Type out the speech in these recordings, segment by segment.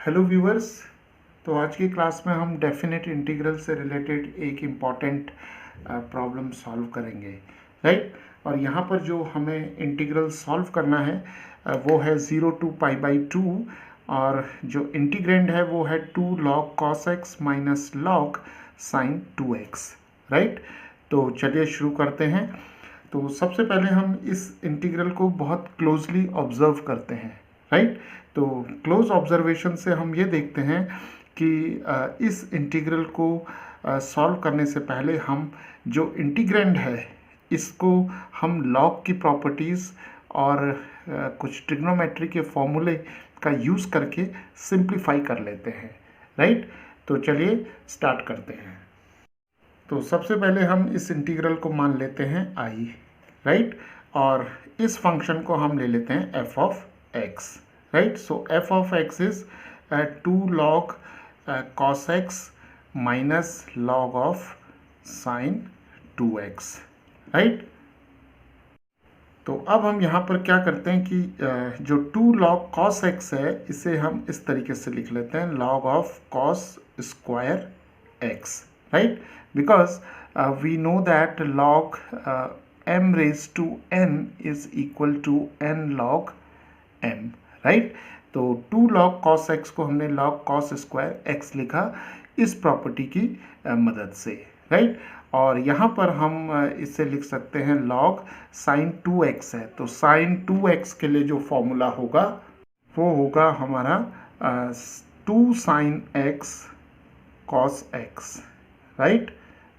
Hello viewers. तो आज की क्लास में हम डेफिनेट इंटीग्रल से रिलेटेड एक इम्पॉर्टेंट प्रॉब्लम सॉल्व करेंगे, राइट। और यहाँ पर जो हमें इंटीग्रल सॉल्व करना है वो है 0 to π/2 और जो इंटीग्रेंड है वो है 2 log cos x minus log sin 2x, right. तो चलिए शुरू करते हैं। तो सबसे पहले हम इस इंटीग्रल को बहुत क्लोजली ऑब्जर्व करते हैं, राइट। तो क्लोज ऑब्जर्वेशन से हम ये देखते हैं कि इस इंटीग्रल को सॉल्व करने से पहले हम जो इंटीग्रेंड है इसको हम लॉग की प्रॉपर्टीज़ और कुछ ट्रिग्नोमेट्री के फॉर्मूले का यूज़ करके सिंप्लीफाई कर लेते हैं, राइट। तो चलिए स्टार्ट करते हैं। तो सबसे पहले हम इस इंटीग्रल को मान लेते हैं आई, राइट। और इस फंक्शन को हम ले लेते हैं F of x, right. So F of x is 2 log cos x minus log of sin 2x, right. तो अब हम यहाँ पर क्या करते हैं कि जो 2 log cos x है इसे हम इस तरीके से लिख लेते हैं log of cos square x, right. Because we know that log m raised to n is equal to n log m, right. तो 2 log cos x को हमने log cos स्क्वायर x लिखा इस प्रॉपर्टी की मदद से, राइट। और यहाँ पर हम इसे लिख सकते हैं log sin 2x है। तो sin 2x के लिए जो फॉर्मूला होगा वो होगा हमारा 2 sin x cos x, right.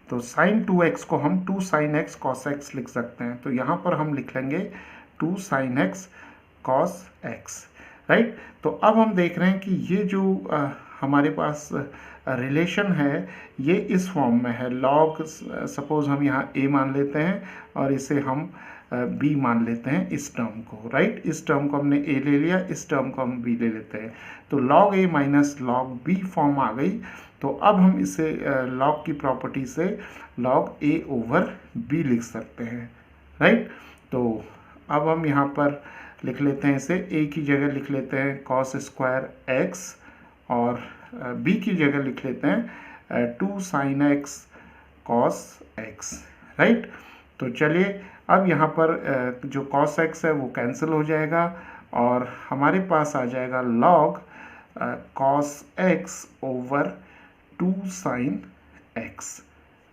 तो sin 2x को हम 2 sin x cos x लिख सकते हैं। तो यहाँ पर हम लिख लेंगे 2 sin x cos x, right. तो अब हम देख रहे हैं कि ये जो हमारे पास रिलेशन है ये इस फॉर्म में है। लॉग सपोज हम यहाँ a मान लेते हैं और इसे हम b मान लेते हैं इस टर्म को, राइट। इस टर्म को हमने a ले लिया, इस टर्म को हम b ले लेते हैं। तो log a minus log b form आ गई। तो अब हम इसे log की प्रॉपर्टी से log a ओवर b लिख सकते हैं, राइट। तो अब हम यहाँ पर लिख लेते हैं इसे a की जगह लिख लेते हैं cos स्क्वायर x और b की जगह लिख लेते हैं 2 sin x cos x, right. तो चलिए अब यहाँ पर जो cos x है वो कैंसिल हो जाएगा और हमारे पास आ जाएगा log cos x over 2 sin x,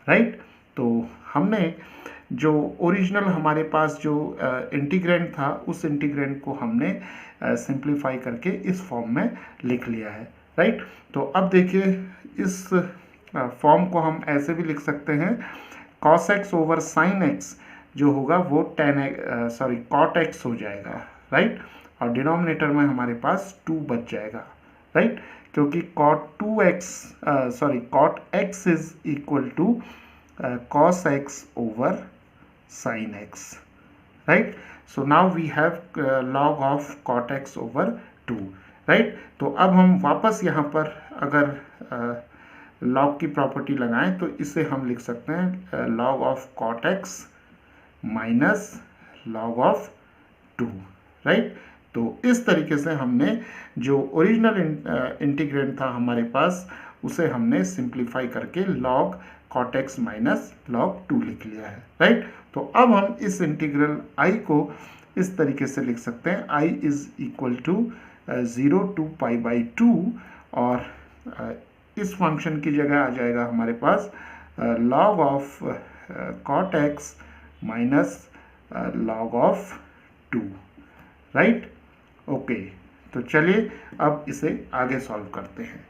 right. तो हमने जो ओरिजिनल हमारे पास जो इंटीग्रेंड था उस इंटीग्रेंड को हमने सिंप्लीफाई करके इस फॉर्म में लिख लिया है, राइट। तो अब देखिए इस फॉर्म को हम ऐसे भी लिख सकते हैं cos x over sin x जो होगा वो cot x हो जाएगा, राइट। और डिनोमिनेटर में हमारे पास 2 बच जाएगा, राइट। क्योंकि cot x is equal to cos x over sin x, right. So now we have log of cot x over 2, right. तो अब हम वापस यहाँ पर अगर log की प्रॉपर्टी लगाएं तो इसे हम लिख सकते हैं log of cot x minus log of 2, right. तो इस तरीके से हमने जो ओरिजिनल इंटीग्रेंड था हमारे पास उसे हमने सिंप्लीफाई करके log cot x minus log 2 लिख लिया है, राइट। तो अब हम इस इंटीग्रल i को इस तरीके से लिख सकते हैं i is equal to 0 to π/2 और इस फंक्शन की जगह आ जाएगा हमारे पास log of cot x minus log of 2, right. Okay, तो चलिए अब इसे आगे सॉल्व करते हैं।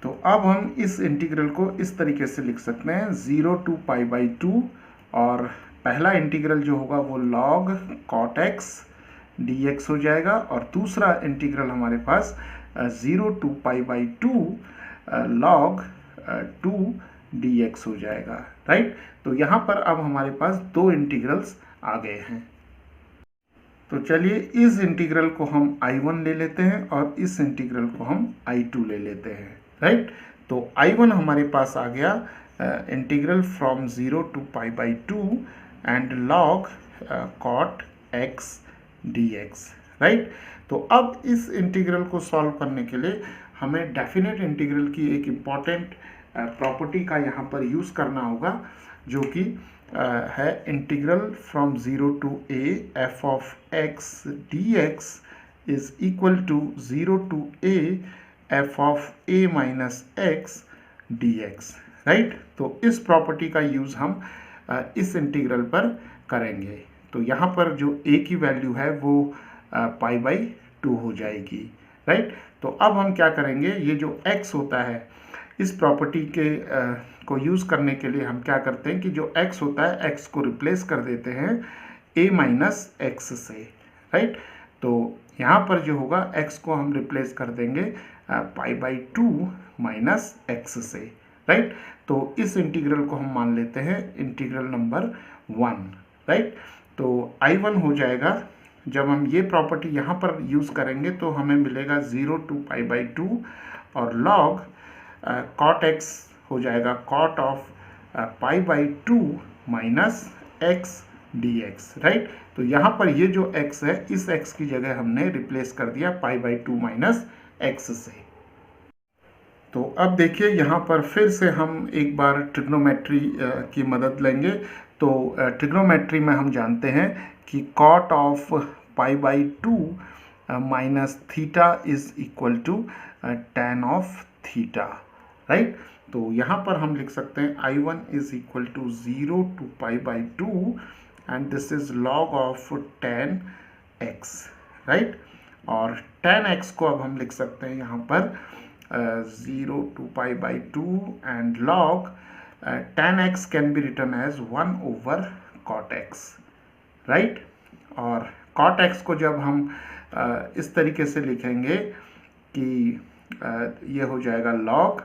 तो अब हम इस इंटीग्रल को इस तरीके से लिख सकते हैं 0 to π/2 और पहला इंटीग्रल जो होगा वो log cot x dx हो जाएगा और दूसरा इंटीग्रल हमारे पास 0 to π/2 log 2 dx हो जाएगा, राइट। तो यहाँ पर अब हमारे पास दो इंटीग्रल्स आ गए हैं। तो चलिए इस इंटीग्रल को हम I1 ले लेते हैं और इस इंटीग्रल को हम I2 ले लेते हैं, राइट। तो I1 हमारे पास आ गया integral from 0 to π/2 and log cot x dx, right. तो अब इस इंटीग्रल को सॉल्व करने के लिए हमें डेफिनेट इंटीग्रल की एक इम्पॉर्टेंट प्रॉपर्टी का यहाँ पर यूज़ करना होगा, जो कि है integral from 0 to a f of x dx is equal to 0 to a f of a minus x dx, right. तो इस प्रॉपर्टी का यूज़ हम इस इंटीग्रल पर करेंगे। तो यहाँ पर जो a की वैल्यू है वो पाई बाई 2 हो जाएगी, राइट। तो अब हम क्या करेंगे, ये जो x होता है इस प्रॉपर्टी के को यूज़ करने के लिए हम क्या करते हैं कि जो x होता है x को रिप्लेस कर देते हैं a माइनस एक्स से, राइट। तो यहाँ पर जो होगा x को हम रिप्लेस कर देंगे पाई बाई 2 माइनस एक्स से, राइट। तो इस इंटीग्रल को हम मान लेते हैं इंटीग्रल नंबर 1, राइट। तो I1 हो जाएगा, जब हम ये प्रॉपर्टी यहाँ पर यूज़ करेंगे तो हमें मिलेगा 0 टू पाई बाई 2 और log cot x हो जाएगा cot of pi by 2 minus x dx, right. तो यहाँ पर ये जो x है इस x की जगह हमने रिप्लेस कर दिया पाई बाई 2 माइनस x से। तो अब देखिए यहाँ पर फिर से हम एक बार ट्रिग्नोमेट्री की मदद लेंगे। तो ट्रिग्नोमेट्री में हम जानते हैं कि cot of pi by 2 minus theta is equal to tan of theta, right. तो यहाँ पर हम लिख सकते हैं I1 is equal to 0 to pi by 2 and this is log of tan x, right. और tan x को अब हम लिख सकते हैं यहाँ पर 0 to pi by 2 and log tan x can be return as 1 over cot x, right. और cot x को जब हम इस तरीके से लिखेंगे कि ये हो जाएगा log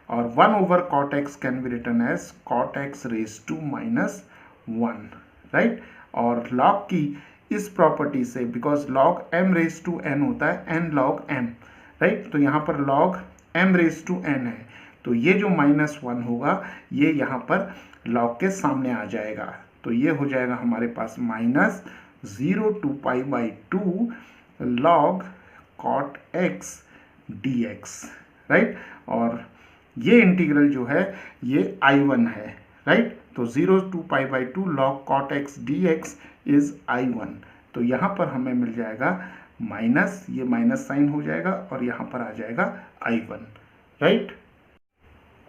और 1 over cot x can be return as cot x raise to minus 1, right. और log की इस प्रॉपर्टी से, because log m raise to n होता है n log m, राइट। तो यहाँ पर log m raise to n है, तो ये जो माइनस 1 होगा ये यहाँ पर log के सामने आ जाएगा। तो ये हो जाएगा हमारे पास minus 0 to pi by 2 log cot x dx, right. और ये इंटीग्रल जो है ये I1 है, राइट। तो 0 to pi by 2 log cot x dx is I1। तो यहाँ पर हमें मिल जाएगा माइनस, ये माइनस साइन हो जाएगा और यहाँ पर आ जाएगा I1, राइट।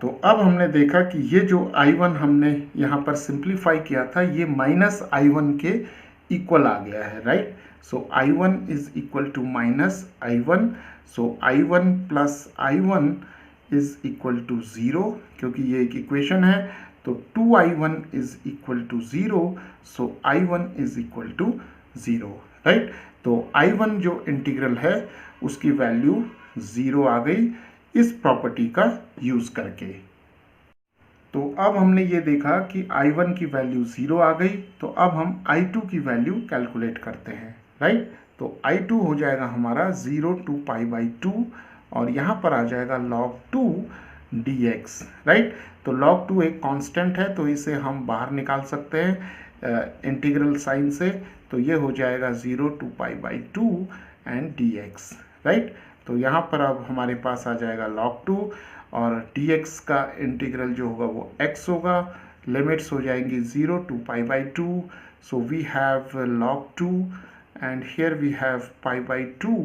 तो अब हमने देखा कि ये जो I1 हमने यहाँ पर सिंप्लीफाई किया था ये माइनस I1 के इक्वल आ गया है, right. So I1 is equal to minus I1, so I1 plus I1 is equal to 0, क्योंकि ये एक इक्वेशन है। तो 2I1 is equal to 0, so I1 is equal to 0, right. तो I1 जो इंटीग्रल है उसकी वैल्यू 0 आ गई इस प्रॉपर्टी का यूज़ करके। तो अब हमने ये देखा कि I1 की वैल्यू 0 आ गई, तो अब हम I2 की वैल्यू कैलकुलेट करते हैं, राइट। तो I2 हो जाएगा हमारा 0 टू पाई बाई 2 और यहाँ पर आ जाएगा log 2 dx, राइट। तो log 2 एक कांस्टेंट है तो इसे हम बाहर निकाल सकते हैं इंटीग्रल साइन से। तो ये हो जाएगा 0 to pi by 2 and dx, right. तो यहाँ पर अब हमारे पास आ जाएगा log 2 और dx का इंटीग्रल जो होगा वो x होगा, लिमिट्स हो जाएंगी 0 to pi by 2, so we have log 2 and here we have pi by 2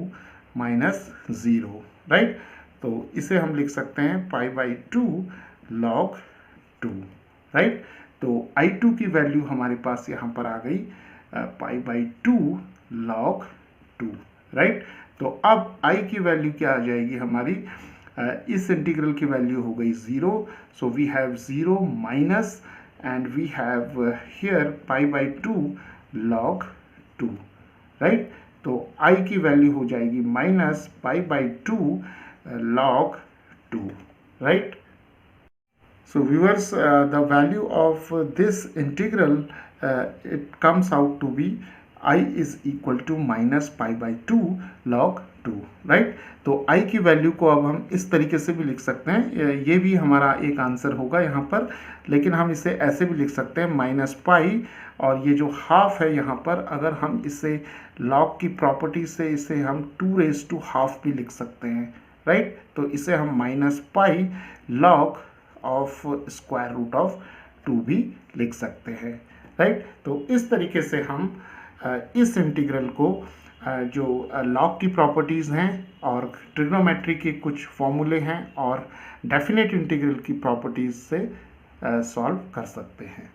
minus 0, right. तो इसे हम लिख सकते हैं पाई बाई 2 log 2, राइट। तो I2 की वैल्यू हमारे पास यहाँ पर आ गई पाई बाई 2 log 2, राइट। तो अब I की वैल्यू क्या आ जाएगी हमारी, इस इंटीग्रल की वैल्यू हो गई 0, so we have 0 minus and we have here pi by 2 log 2, right. तो I की वैल्यू हो जाएगी minus pi by 2 log 2, right? So viewers, the value of this integral, it comes out to be I is equal to minus pi by 2 log 2, right? तो I की value को अब हम इस तरीके से भी लिख सकते हैं, ये भी हमारा एक आंसर होगा यहाँ पर, लेकिन हम इसे ऐसे भी लिख सकते हैं माइनस पाई और ये जो हाफ है यहाँ पर, अगर हम इसे लॉग की प्रॉपर्टी से इसे हम 2⁻½ भी लिख सकते हैं, राइट। तो इसे हम -pi log of square root of 2 भी लिख सकते हैं, राइट। तो इस तरीके से हम इस इंटीग्रल को जो लॉग की प्रॉपर्टीज़ हैं और ट्रिग्नोमेट्री के कुछ फॉर्मूले हैं और डेफिनेट इंटीग्रल की प्रॉपर्टीज़ से सॉल्व कर सकते हैं।